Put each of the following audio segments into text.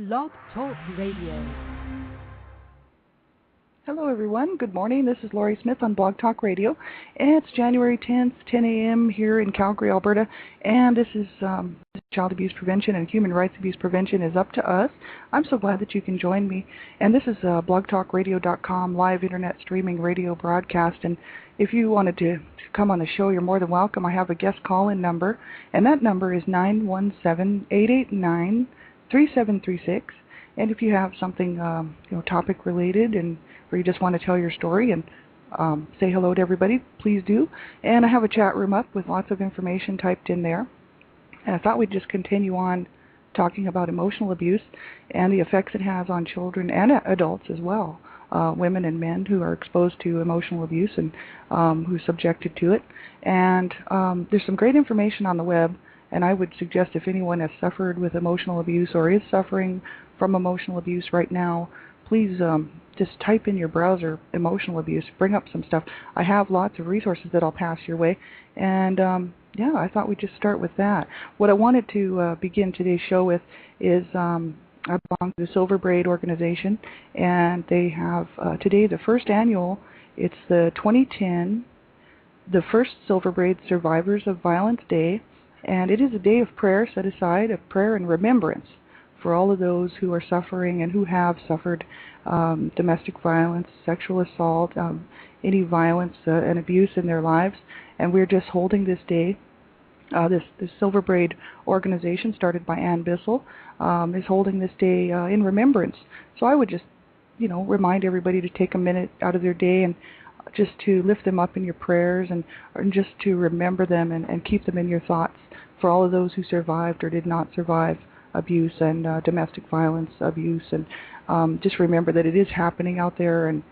Blog Talk Radio. Hello, everyone. Good morning. This is Laurie Smith on Blog Talk Radio. It's January 10th, 10 a.m. here in Calgary, Alberta, and this is Child Abuse Prevention and Human Rights Abuse Prevention is up to us. I'm so glad that you can join me. And this is blogtalkradio.com live internet streaming radio broadcast. And if you wanted to come on the show, you're more than welcome. I have a guest call-in number, and that number is 917-889-3736. And if you have something, topic related, or you just want to tell your story and say hello to everybody, please do. And I have a chat room up with lots of information typed in there. And I thought we'd just continue on talking about emotional abuse and the effects it has on children and adults as well, women and men who are exposed to emotional abuse and who are subjected to it. And there's some great information on the web, and I would suggest if anyone has suffered with emotional abuse or is suffering from emotional abuse right now, please just type in your browser emotional abuse, bring up some stuff. I have lots of resources that I'll pass your way, and I thought we'd just start with that. What I wanted to begin today's show with is I belong to the Silver Braid organization, and they have today the first annual, it's the 2010, the first Silver Braid Survivors of Violence Day, and it is a day of prayer set aside, of prayer and remembrance for all of those who are suffering and who have suffered domestic violence, sexual assault, any violence and abuse in their lives. And we're just holding this day. This Silver Braid organization, started by Ann Bissell, is holding this day in remembrance. So I would just, remind everybody to take a minute out of their day and just to lift them up in your prayers and just to remember them and keep them in your thoughts for all of those who survived or did not survive abuse and domestic violence abuse, and just remember that it is happening out there, and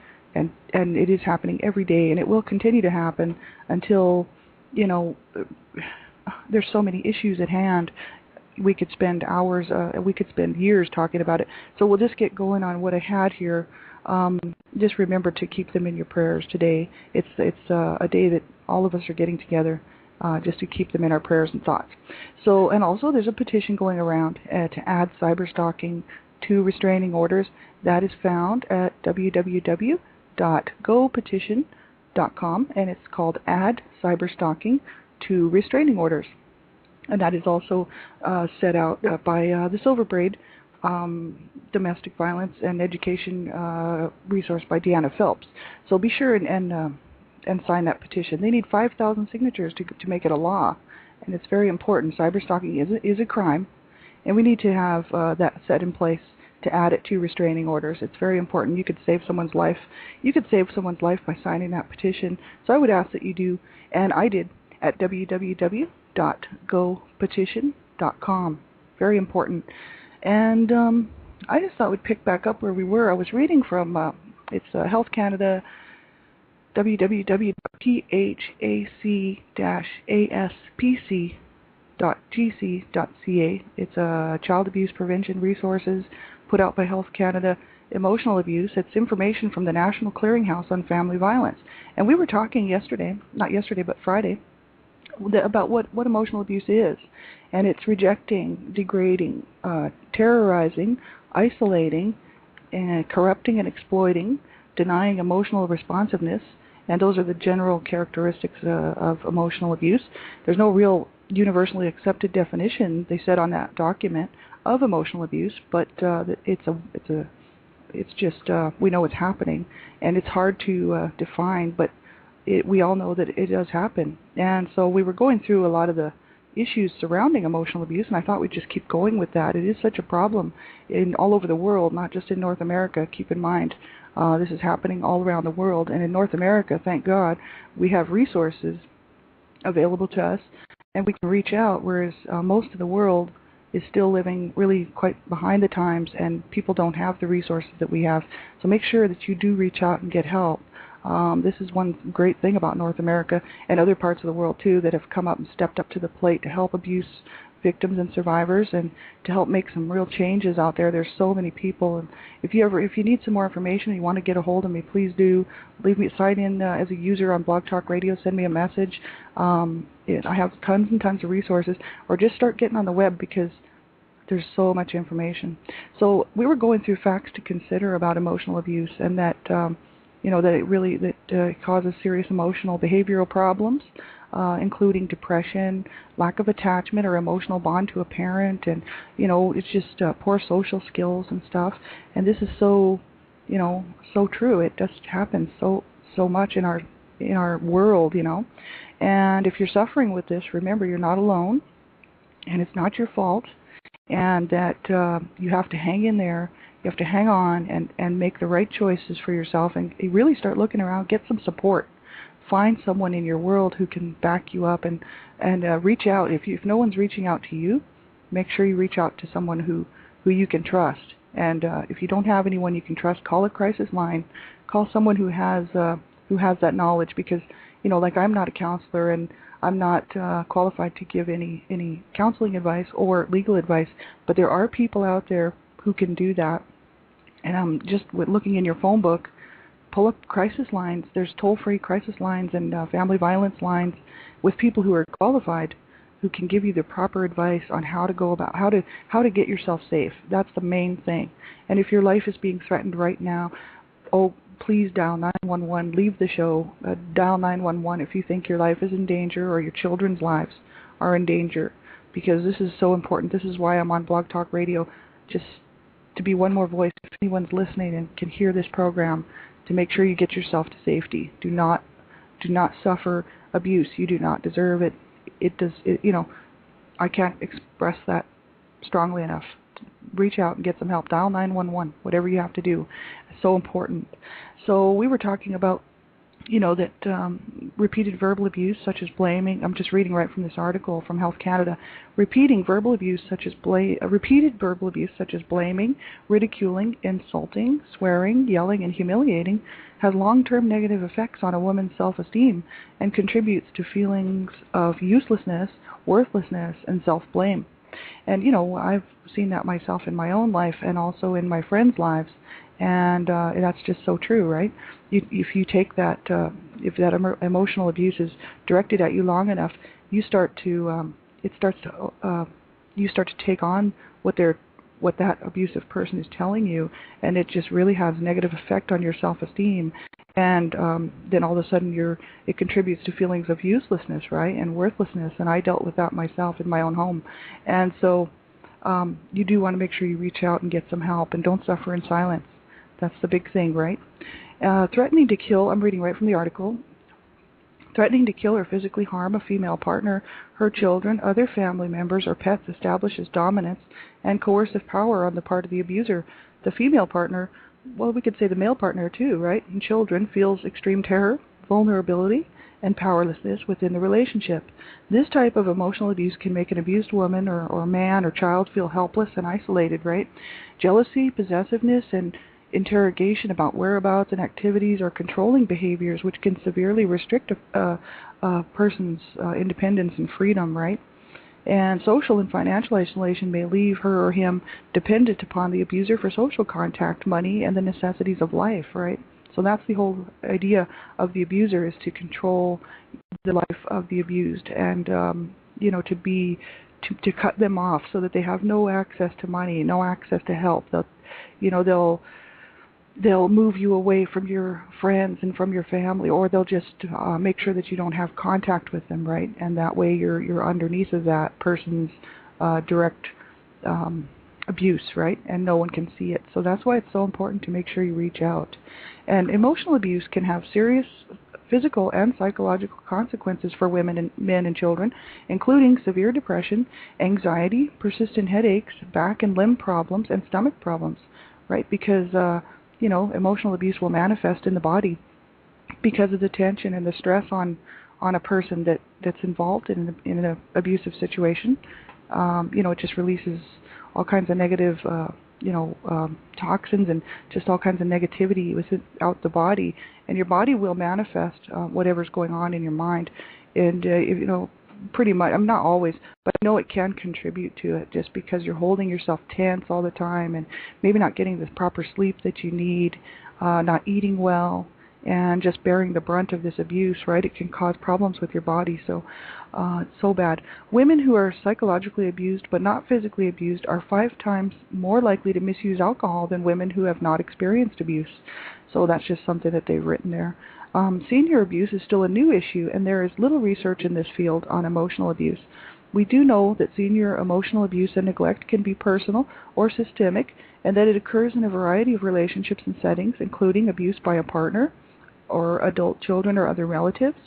it is happening every day, and it will continue to happen until there's so many issues at hand. We could spend hours, we could spend years talking about it. So we'll just get going on what I had here. Just remember to keep them in your prayers today. It's a day that all of us are getting together just to keep them in our prayers and thoughts. So, and also there's a petition going around to add cyberstalking to restraining orders. That is found at www.gopetition.com, and it's called Add Cyberstalking to Restraining Orders. And that is also set out by the Silver Braid Domestic Violence and Education resource by Deanna Phelps. So be sure and sign that petition. They need 5,000 signatures to make it a law, and it's very important. Cyberstalking is a crime, and we need to have that set in place to add it to restraining orders. It's very important. You could save someone's life. You could save someone's life by signing that petition. So I would ask that you do, and I did, at www.gopetition.com. Very important. And I just thought we'd pick back up where we were. I was reading from, it's Health Canada, www.phac-aspc.gc.ca. It's a child abuse prevention resources put out by Health Canada. Emotional abuse, it's information from the National Clearinghouse on Family Violence. And we were talking Friday, about what emotional abuse is. And it's rejecting, degrading, terrorizing, isolating, and corrupting and exploiting, denying emotional responsiveness, and those are the general characteristics of emotional abuse. There's no real universally accepted definition, they said on that document, of emotional abuse, but it's just we know it's happening, and it's hard to define, but we all know that it does happen. And so we were going through a lot of the issues surrounding emotional abuse, and I thought we'd just keep going with that. It is such a problem all over the world, not just in North America. Keep in mind, this is happening all around the world, and in North America, thank God, we have resources available to us, and we can reach out, whereas most of the world is still living really quite behind the times, and people don't have the resources that we have. So make sure that you do reach out and get help. This is one great thing about North America and other parts of the world too that have come up and stepped up to the plate to help abuse victims and survivors and to help make some real changes out there. There's so many people, and if you need some more information and you want to get a hold of me, please do sign in as a user on Blog Talk Radio. Send me a message. I have tons and tons of resources, or just start getting on the web, because There's so much information. So we were going through facts to consider about emotional abuse, and that that it really causes serious emotional behavioral problems, including depression, lack of attachment or emotional bond to a parent, and it's just poor social skills and stuff. And this is so so true. It just happens so much in our world, And if you're suffering with this, remember you're not alone, and it's not your fault, and that you have to hang in there. You have to hang on and make the right choices for yourself, and really start looking around. Get some support. Find someone in your world who can back you up, and reach out. If no one's reaching out to you, make sure you reach out to someone who you can trust. And if you don't have anyone you can trust, call a crisis line. Call someone who has that knowledge, because like I'm not a counselor, and I'm not qualified to give any counseling advice or legal advice, but there are people out there who can do that. And just with looking in your phone book, pull up crisis lines. There's toll-free crisis lines and family violence lines with people who are qualified, who can give you the proper advice on how to go about how to get yourself safe. That's the main thing. And if your life is being threatened right now, please dial 911. Leave the show. Dial 911 if you think your life is in danger or your children's lives are in danger, because this is so important. This is why I'm on Blog Talk Radio, just to be one more voice. If anyone's listening and can hear this program, to make sure you get yourself to safety. Do not suffer abuse. You do not deserve it. I can't express that strongly enough. Reach out and get some help. Dial 911, whatever you have to do. It's so important. So we were talking about, that repeated verbal abuse, such as blaming. I'm just reading right from this article from Health Canada. Repeated verbal abuse, such as blaming, ridiculing, insulting, swearing, yelling, and humiliating, has long-term negative effects on a woman's self-esteem and contributes to feelings of uselessness, worthlessness, and self-blame. And I've seen that myself in my own life and also in my friends' lives, and that's just so true, right? If you take that, if that emotional abuse is directed at you long enough, you start to take on what that abusive person is telling you, and it just really has a negative effect on your self-esteem. And then all of a sudden it contributes to feelings of uselessness, right, and worthlessness. And I dealt with that myself in my own home. And so you do want to make sure you reach out and get some help, and don't suffer in silence. That's the big thing, right? Threatening to kill, I'm reading right from the article, threatening to kill or physically harm a female partner, her children, other family members, or pets establishes dominance and coercive power on the part of the abuser. The female partner, well, we could say the male partner too, right, and children, feels extreme terror, vulnerability, and powerlessness within the relationship. This type of emotional abuse can make an abused woman or man or child feel helpless and isolated, right? Jealousy, possessiveness, and interrogation about whereabouts and activities or controlling behaviors, which can severely restrict a person's independence and freedom, right? And social and financial isolation may leave her or him dependent upon the abuser for social contact, money, and the necessities of life, right? So that's the whole idea of the abuser, is to control the life of the abused, and to cut them off so that they have no access to money, no access to help. They'll move you away from your friends and from your family, or they'll just make sure that you don't have contact with them, right? And that way you're underneath of that person's direct abuse, right? And no one can see it. So that's why it's so important to make sure you reach out. And emotional abuse can have serious physical and psychological consequences for women and men and children, including severe depression, anxiety, persistent headaches, back and limb problems, and stomach problems, right? Because emotional abuse will manifest in the body because of the tension and the stress on a person that's involved in an abusive situation. It just releases all kinds of negative, toxins and just all kinds of negativity out the body, and your body will manifest whatever's going on in your mind. And pretty much, I'm not always, but I know it can contribute to it, just because you're holding yourself tense all the time and maybe not getting the proper sleep that you need, not eating well, and just bearing the brunt of this abuse, right? It can cause problems with your body. So it's so bad. Women who are psychologically abused but not physically abused are 5 times more likely to misuse alcohol than women who have not experienced abuse. So that's just something that they've written there. Senior abuse is still a new issue, and there is little research in this field on emotional abuse. We do know that senior emotional abuse and neglect can be personal or systemic, and that it occurs in a variety of relationships and settings, including abuse by a partner or adult children or other relatives,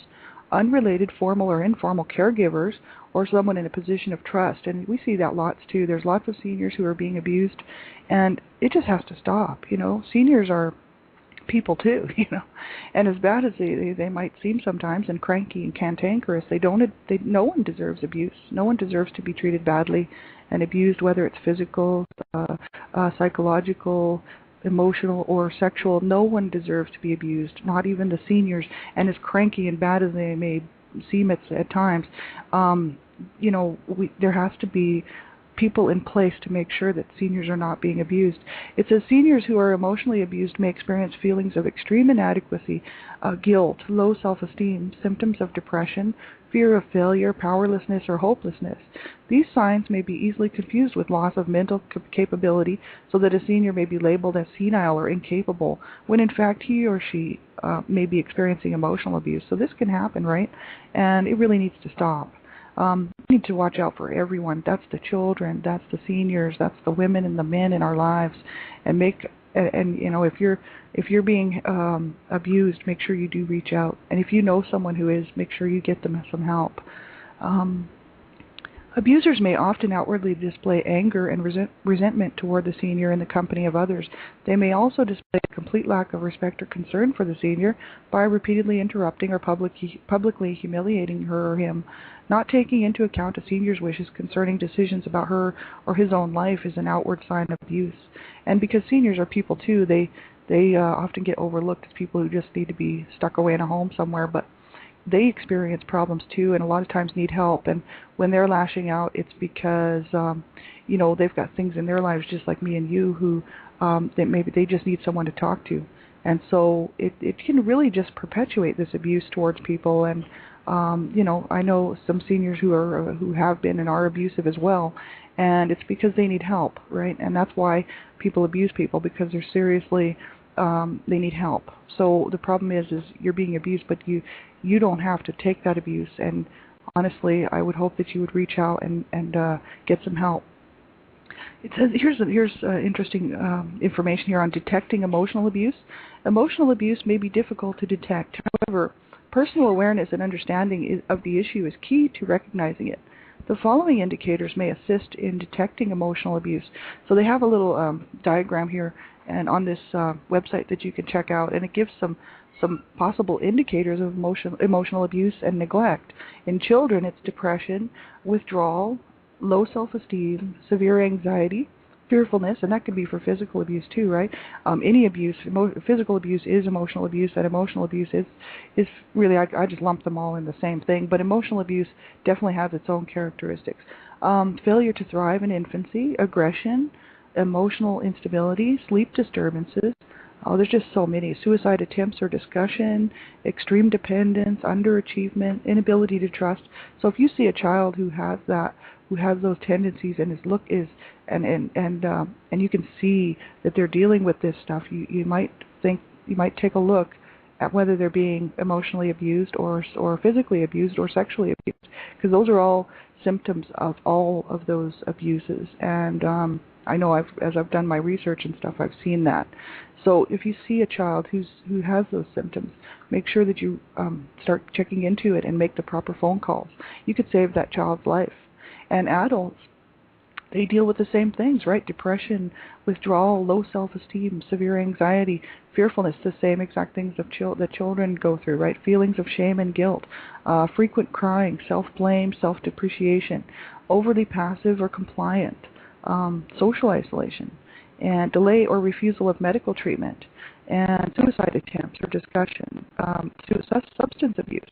unrelated formal or informal caregivers, or someone in a position of trust. And we see that lots too. There's lots of seniors who are being abused, and it just has to stop. Seniors are people too, and as bad as they might seem sometimes, and cranky and cantankerous, no one deserves abuse. No one deserves to be treated badly and abused, whether it's physical, psychological, emotional, or sexual. No one deserves to be abused, not even the seniors. And as cranky and bad as they may seem at times, there has to be people in place to make sure that seniors are not being abused. It says seniors who are emotionally abused may experience feelings of extreme inadequacy, guilt, low self-esteem, symptoms of depression, fear of failure, powerlessness, or hopelessness. These signs may be easily confused with loss of mental capability, so that a senior may be labeled as senile or incapable, when in fact he or she may be experiencing emotional abuse. So this can happen, right? And it really needs to stop. We need to watch out for everyone. That's the children, that's the seniors, that's the women and the men in our lives, and if you're being abused, make sure you do reach out. And if you know someone who is, make sure you get them some help. Abusers may often outwardly display anger and resentment toward the senior in the company of others. They may also display a complete lack of respect or concern for the senior by repeatedly interrupting or publicly humiliating her or him. Not taking into account a senior's wishes concerning decisions about her or his own life is an outward sign of abuse. And because seniors are people too, they often get overlooked as people who just need to be stuck away in a home somewhere, but they experience problems too, and a lot of times need help. And when they're lashing out, it's because they've got things in their lives just like me and you who maybe they just need someone to talk to. And so it can really just perpetuate this abuse towards people. And I know some seniors who have been and are abusive as well, and it's because they need help, right? And that's why people abuse people, because they're seriously they need help. So the problem is you're being abused, but you don't have to take that abuse. And honestly, I would hope that you would reach out and get some help. It says here's interesting information here on detecting emotional abuse. Emotional abuse may be difficult to detect. However, personal awareness and understanding of the issue is key to recognizing it. The following indicators may assist in detecting emotional abuse. So they have a little diagram here and on this website that you can check out, and it gives some possible indicators of emotional abuse and neglect. In children, it's depression, withdrawal, low self-esteem, severe anxiety, fearfulness, and that can be for physical abuse too, right? Any abuse, physical abuse is emotional abuse, and emotional abuse is really, I just lump them all in the same thing, but emotional abuse definitely has its own characteristics. Failure to thrive in infancy, aggression, emotional instability, sleep disturbances. There's just so many. Suicide attempts or discussion, extreme dependence, underachievement, inability to trust. So if you see a child who has those tendencies and and you can see that they're dealing with this stuff, you might take a look at whether they're being emotionally abused or physically abused or sexually abused, because those are all symptoms of all of those abuses. And I know as I've done my research and stuff, I've seen that. So if you see a child who has those symptoms, make sure that you start checking into it and make the proper phone calls. You could save that child's life. And adults, they deal with the same things, right? Depression, withdrawal, low self-esteem, severe anxiety, fearfulness, the same exact things that children go through, right? Feelings of shame and guilt, frequent crying, self-blame, self-depreciation, overly passive or compliant, social isolation, and delay or refusal of medical treatment, and suicide attempts or discussion, substance abuse,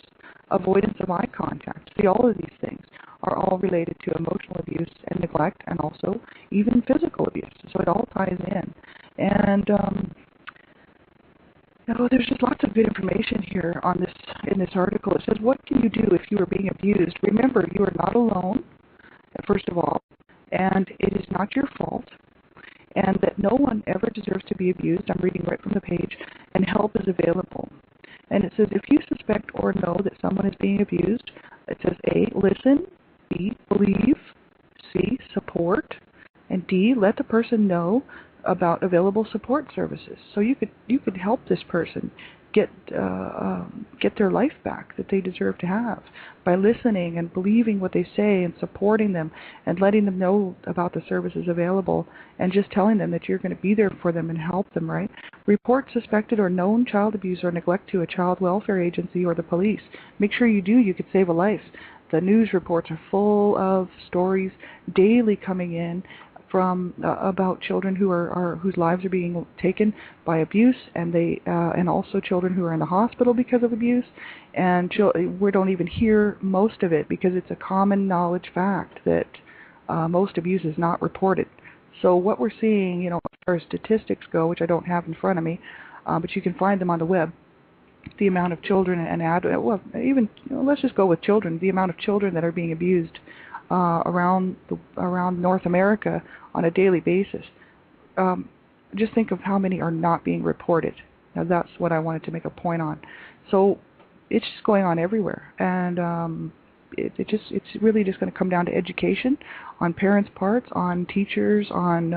avoidance of eye contact. See, all of these things are all related to emotional abuse and neglect, and also even physical abuse. So it all ties in. And So there's just lots of good information here on this in this article. It says, what can you do if you are being abused? Remember, you are not alone, first of all, and it is not your fault, and that no one ever deserves to be abused. I'm reading right from the page, and help is available. And it says, if you suspect or know that someone is being abused, it says A, listen, B, believe, C, support, and D, let the person know about available support services. So you could help this person get their life back that they deserve to have by listening and believing what they say and supporting them and letting them know about the services available and just telling them that you're going to be there for them and help them, right? Report suspected or known child abuse or neglect to a child welfare agency or the police. Make sure you do. You could save a life. The news reports are full of stories daily coming in from about children whose lives are being taken by abuse, and and also children who are in the hospital because of abuse, and we don't even hear most of it because it's a common knowledge fact that most abuse is not reported. So what we're seeing, as far as statistics go, which I don't have in front of me, but you can find them on the web, the amount of children and let's just go with children, the amount of children that are being abused around North America on a daily basis. Just think of how many are not being reported. Now that's what I wanted to make a point on. So it's just going on everywhere, and it's really just going to come down to education on parents' parts, on teachers, on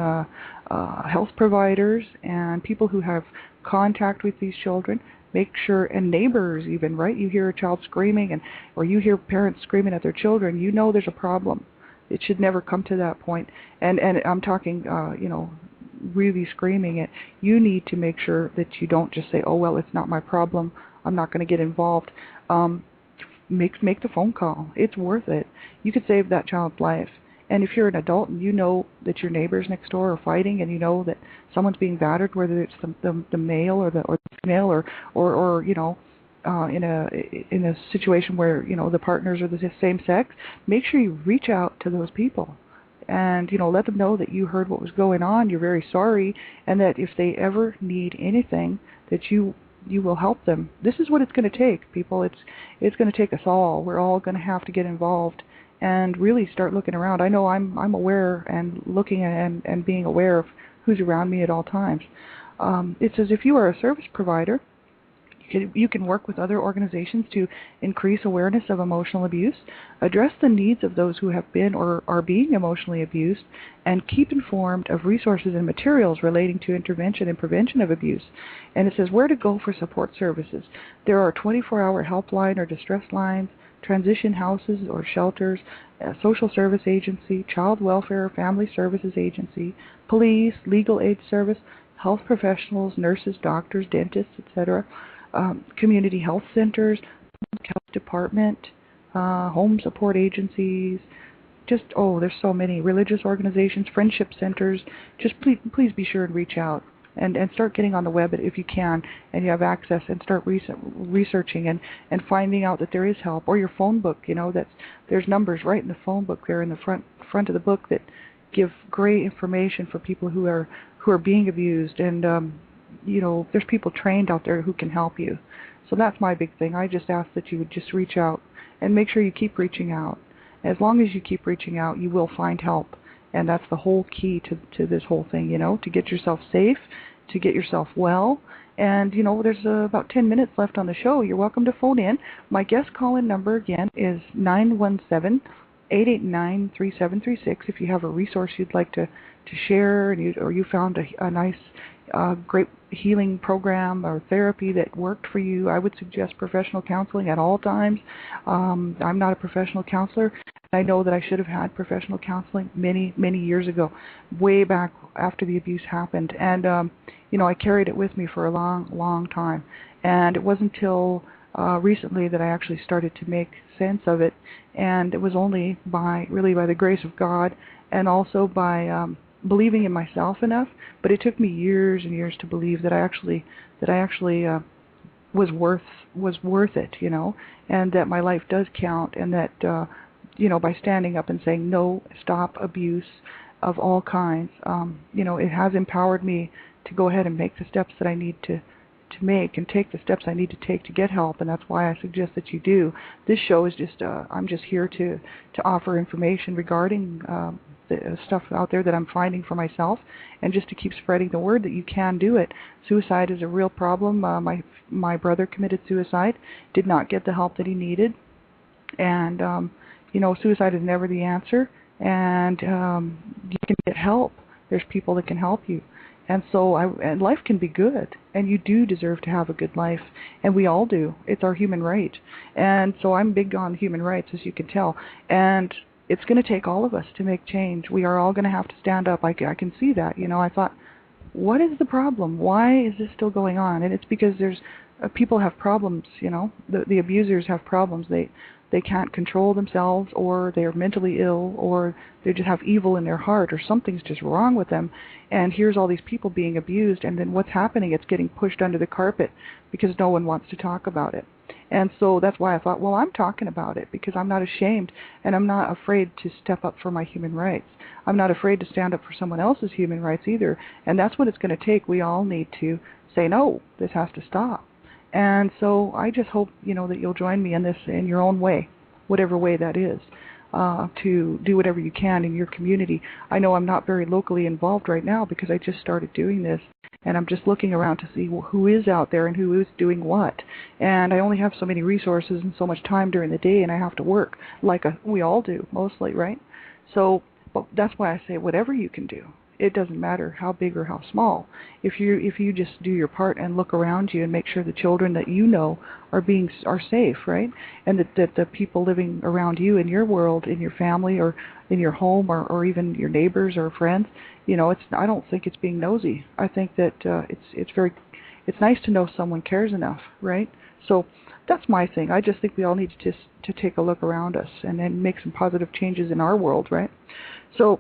health providers, and people who have contact with these children. Make sure, and neighbors even, right? You hear a child screaming, or you hear parents screaming at their children, there's a problem. It should never come to that point. And I'm talking, really screaming it. You need to make sure that you don't just say, oh, well, it's not my problem, I'm not going to get involved. Make the phone call. It's worth it. You could save that child's life. And if you're an adult and you know that your neighbors next door are fighting, and you know that someone's being battered, whether it's the male or the female, or in a situation where the partners are the same sex, make sure you reach out to those people and let them know that you heard what was going on, you're very sorry, and that if they ever need anything, that you will help them. This is what it's going to take, people. It's going to take us all. We're all going to have to get involved and really start looking around. I know I'm aware and looking and being aware of who's around me at all times. It says if you are a service provider, you can work with other organizations to increase awareness of emotional abuse, address the needs of those who have been or are being emotionally abused, and keep informed of resources and materials relating to intervention and prevention of abuse. And it says where to go for support services. There are 24-hour helpline or distress lines, transition houses or shelters, a social service agency, child welfare or family services agency, police, legal aid service, health professionals, nurses, doctors, dentists, etc., community health centers, public health department, home support agencies, there's so many, religious organizations, friendship centers. Just please be sure and reach out and start getting on the web if you can and you have access, and start researching and finding out that there is help. Or your phone book, there's numbers right in the phone book there in the front of the book that give great information for people who are being abused, and there's people trained out there who can help you. So that's my big thing. I just ask that you would just reach out and make sure you keep reaching out. As long as you keep reaching out, you will find help. And that's the whole key to this whole thing, to get yourself safe, to get yourself well. And, there's about 10 minutes left on the show. You're welcome to phone in. My guest call-in number, again, is 917-889-3736. If you have a resource you'd like to share, or you found a nice, great healing program or therapy that worked for you, I would suggest professional counseling at all times. I'm not a professional counselor. I know that I should have had professional counseling many, many years ago, way back after the abuse happened. And, I carried it with me for a long, long time. And it wasn't until recently that I actually started to make sense of it. And it was only by the grace of God, and also by believing in myself enough. But it took me years and years to believe that I actually was worth it, and that my life does count, and that by standing up and saying no, stop abuse of all kinds, it has empowered me to go ahead and make the steps that I need to to make and take the steps I need to take to get help, and that's why I suggest that you do. This show is just, I'm just here to offer information regarding the stuff out there that I'm finding for myself, and just to keep spreading the word that you can do it. Suicide is a real problem. My brother committed suicide, did not get the help that he needed, and suicide is never the answer, and you can get help. There's people that can help you. And so, and life can be good, and you do deserve to have a good life, and we all do. It's our human right. And so I'm big on human rights, as you can tell, and it's going to take all of us to make change. We are all going to have to stand up. I can see that. I thought, what is the problem? Why is this still going on? And it's because people have problems, the abusers have problems. They can't control themselves, or they're mentally ill, or they just have evil in their heart, or something's just wrong with them. And here's all these people being abused, and then what's happening? It's getting pushed under the carpet because no one wants to talk about it. And so that's why I thought, well, I'm talking about it because I'm not ashamed, and I'm not afraid to step up for my human rights. I'm not afraid to stand up for someone else's human rights either. And that's what it's going to take. We all need to say, no, this has to stop. And so I just hope, that you'll join me in this in your own way, whatever way that is, to do whatever you can in your community. I know I'm not very locally involved right now because I just started doing this, and I'm just looking around to see who is out there and who is doing what. And I only have so many resources and so much time during the day, and I have to work like we all do, mostly, right? So but that's why I say whatever you can do. It doesn't matter how big or how small. If you just do your part and look around you and make sure the children that you know are safe, right? And that the people living around you in your world, in your family, or in your home, or even your neighbors or friends, I don't think it's being nosy. I think that it's nice to know someone cares enough, right? So that's my thing. I just think we all need to take a look around us and then make some positive changes in our world, right? So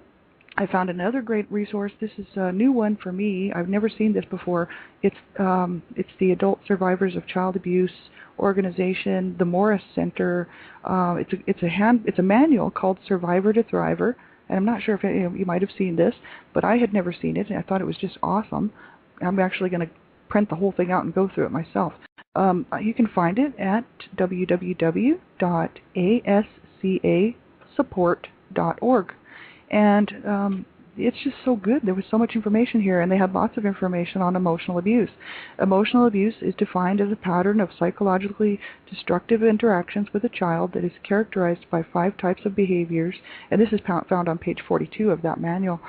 I found another great resource. This is a new one for me. I've never seen this before. It's the Adult Survivors of Child Abuse organization, the Morris Center. It's a manual called Survivor to Thriver, and I'm not sure if you might have seen this, but I had never seen it, and I thought it was just awesome. I'm actually going to print the whole thing out and go through it myself. You can find it at www.ascasupport.org. And it's just so good. There was so much information here, and they had lots of information on emotional abuse. Emotional abuse is defined as a pattern of psychologically destructive interactions with a child that is characterized by 5 types of behaviors, and this is found on page 42 of that manual.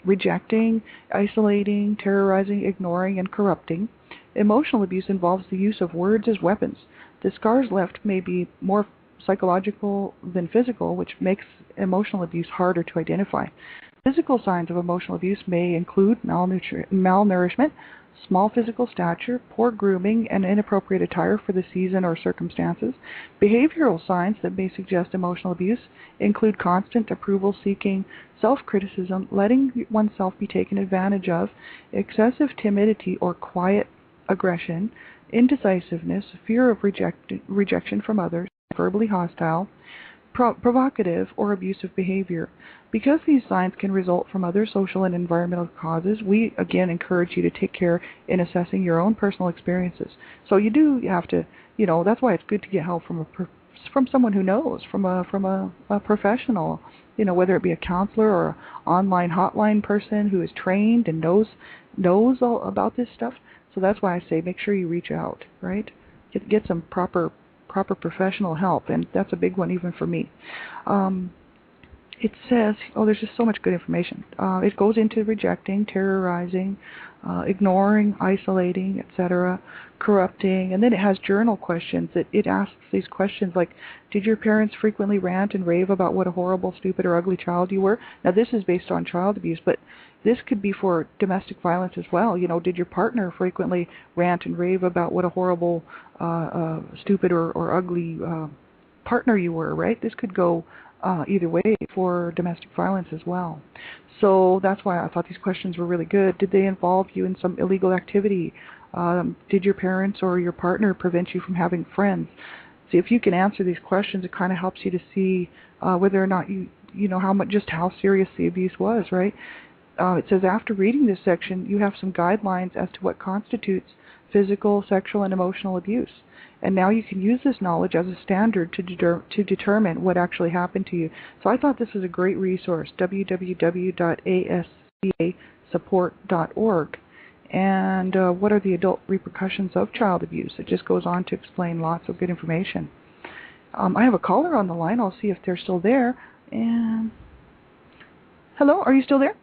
Rejecting, isolating, terrorizing, ignoring, and corrupting. Emotional abuse involves the use of words as weapons. The scars left may be more psychological than physical, which makes emotional abuse harder to identify. Physical signs of emotional abuse may include malnourishment, small physical stature, poor grooming, and inappropriate attire for the season or circumstances. Behavioral signs that may suggest emotional abuse include constant approval-seeking, self-criticism, letting oneself be taken advantage of, excessive timidity or quiet aggression, indecisiveness, fear of rejection from others, verbally hostile, provocative, or abusive behavior. Because these signs can result from other social and environmental causes, we again encourage you to take care in assessing your own personal experiences. So you do have to, that's why it's good to get help from someone who knows, from a professional, whether it be a counselor or an online hotline person who is trained and knows all about this stuff. So that's why I say make sure you reach out, right? Get some proper professional help, and that's a big one even for me. It says, there's just so much good information. It goes into rejecting, terrorizing, ignoring, isolating, etc., corrupting, and then it has journal questions. It asks these questions like, did your parents frequently rant and rave about what a horrible, stupid, or ugly child you were? Now this is based on child abuse, but this could be for domestic violence as well. Did your partner frequently rant and rave about what a horrible, stupid, or ugly partner you were, right? This could go either way for domestic violence as well. So that's why I thought these questions were really good. Did they involve you in some illegal activity? Did your parents or your partner prevent you from having friends? See, if you can answer these questions, it kind of helps you to see whether or not how serious the abuse was, right? It says after reading this section, you have some guidelines as to what constitutes physical, sexual, and emotional abuse. And now you can use this knowledge as a standard to determine what actually happened to you. So I thought this was a great resource, www.ascasupport.org. And what are the adult repercussions of child abuse? It just goes on to explain lots of good information. I have a caller on the line. I'll see if they're still there. And hello, are you still there?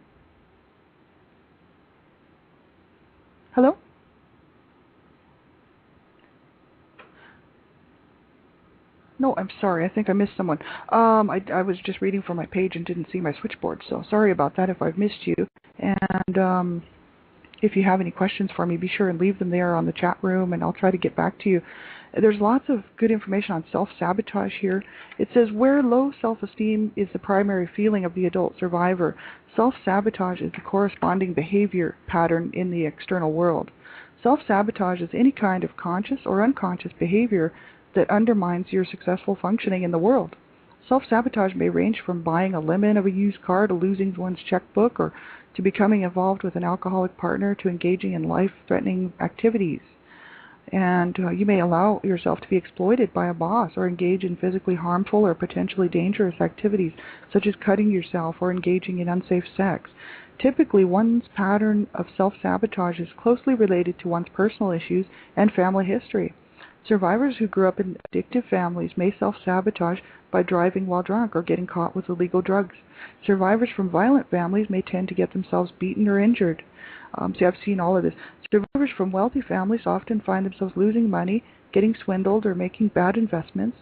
Hello? No, I'm sorry. I think I missed someone. I was just reading from my page and didn't see my switchboard, so sorry about that if I've missed you. And if you have any questions for me, be sure and leave them there on the chat room, and I'll try to get back to you. There's lots of good information on self-sabotage here. It says where low self-esteem is the primary feeling of the adult survivor, self-sabotage is the corresponding behavior pattern in the external world. Self-sabotage is any kind of conscious or unconscious behavior that undermines your successful functioning in the world. Self-sabotage may range from buying a lemon of a used car to losing one's checkbook, or to becoming involved with an alcoholic partner, to engaging in life-threatening activities. And you may allow yourself to be exploited by a boss or engage in physically harmful or potentially dangerous activities, such as cutting yourself or engaging in unsafe sex. Typically, one's pattern of self-sabotage is closely related to one's personal issues and family history. Survivors who grew up in addictive families may self-sabotage by driving while drunk or getting caught with illegal drugs. Survivors from violent families may tend to get themselves beaten or injured. See, I've seen all of this. Survivors from wealthy families often find themselves losing money, getting swindled, or making bad investments.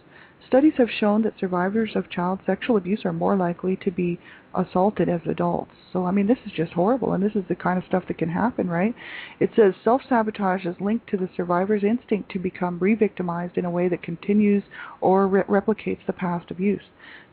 Studies have shown that survivors of child sexual abuse are more likely to be assaulted as adults. So, I mean, this is just horrible, and this is the kind of stuff that can happen, right? It says self-sabotage is linked to the survivor's instinct to become re-victimized in a way that continues or replicates the past abuse.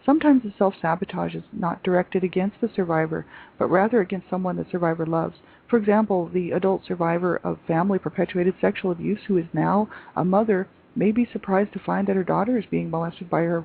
Sometimes the self-sabotage is not directed against the survivor, but rather against someone the survivor loves. For example, the adult survivor of family-perpetuated sexual abuse who is now a mother may be surprised to find that her daughter is being molested by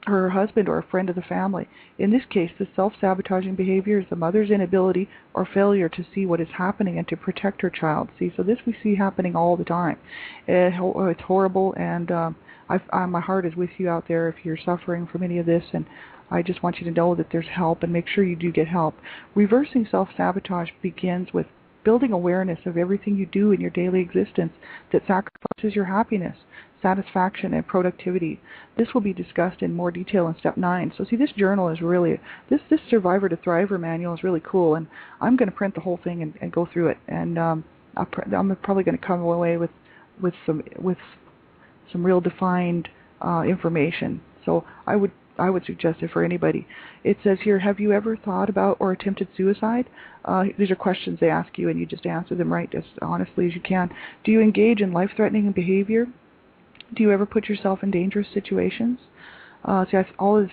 her husband or a friend of the family. In this case, the self-sabotaging behavior is the mother's inability or failure to see what is happening and to protect her child. See, so this we see happening all the time. It's horrible, and my heart is with you out there if you're suffering from any of this, and I just want you to know that there's help, and make sure you do get help. Reversing self-sabotage begins with building awareness of everything you do in your daily existence that sacrifices your happiness, satisfaction, and productivity. This will be discussed in more detail in Step 9. So see, this journal is really, this Survivor to Thriver manual is really cool, and I'm going to print the whole thing and go through it. And I'm probably going to come away with some real defined information. So I would suggest it for anybody. It says here, have you ever thought about or attempted suicide? These are questions they ask you, and you just answer them right as honestly as you can. Do you engage in life-threatening behavior? Do you ever put yourself in dangerous situations? See, all of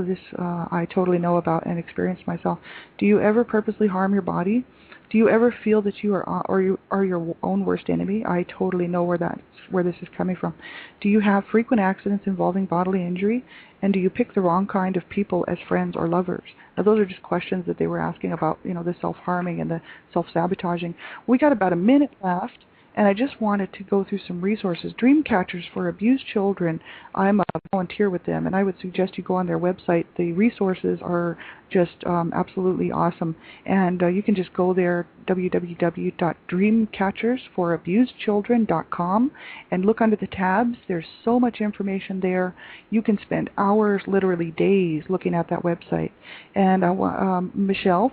this I totally know about and experienced myself. Do you ever purposely harm your body? Do you ever feel that you are your own worst enemy? I totally know where this is coming from. Do you have frequent accidents involving bodily injury? And do you pick the wrong kind of people as friends or lovers? Now, those are just questions that they were asking about, the self-harming and the self-sabotaging. We got about a minute left, and I just wanted to go through some resources. Dream Catchers for Abused Children, I'm a volunteer with them, and I would suggest you go on their website. The resources are just absolutely awesome, and you can just go there, www.dreamcatchersforabusedchildren.com, and look under the tabs. There's so much information there. You can spend hours, literally days, looking at that website. And Michelle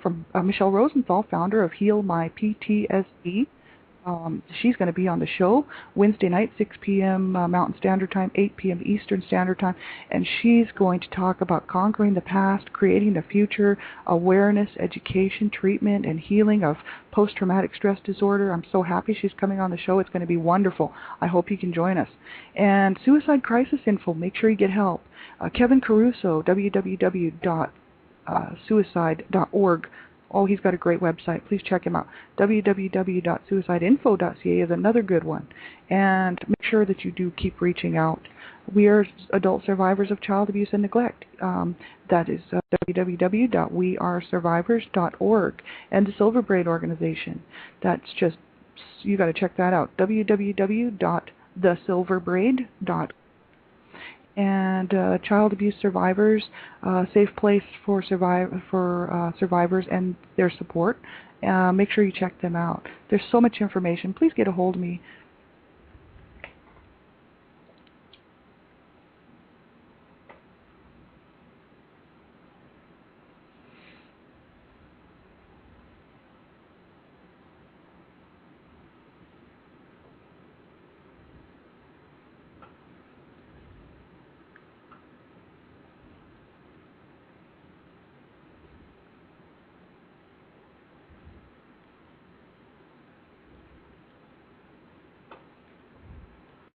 Rosenthal, founder of Heal My PTSD, she's going to be on the show Wednesday night, 6 p.m. Mountain Standard Time, 8 p.m. Eastern Standard Time, and she's going to talk about conquering the past, creating the future, awareness, education, treatment, and healing of post-traumatic stress disorder. I'm so happy she's coming on the show. It's going to be wonderful. I hope you can join us. And suicide crisis info, make sure you get help. Kevin Caruso, www.suicide.org. Oh, he's got a great website. Please check him out. www.suicideinfo.ca is another good one. And make sure that you do keep reaching out. We are adult survivors of child abuse and neglect. That is www.wearesurvivors.org. And the Silver Braid organization. That's just, you got to check that out. www.thesilverbraid.org. And child abuse survivors, safe place for survivors and their support. Make sure you check them out. There's so much information. Please get a hold of me.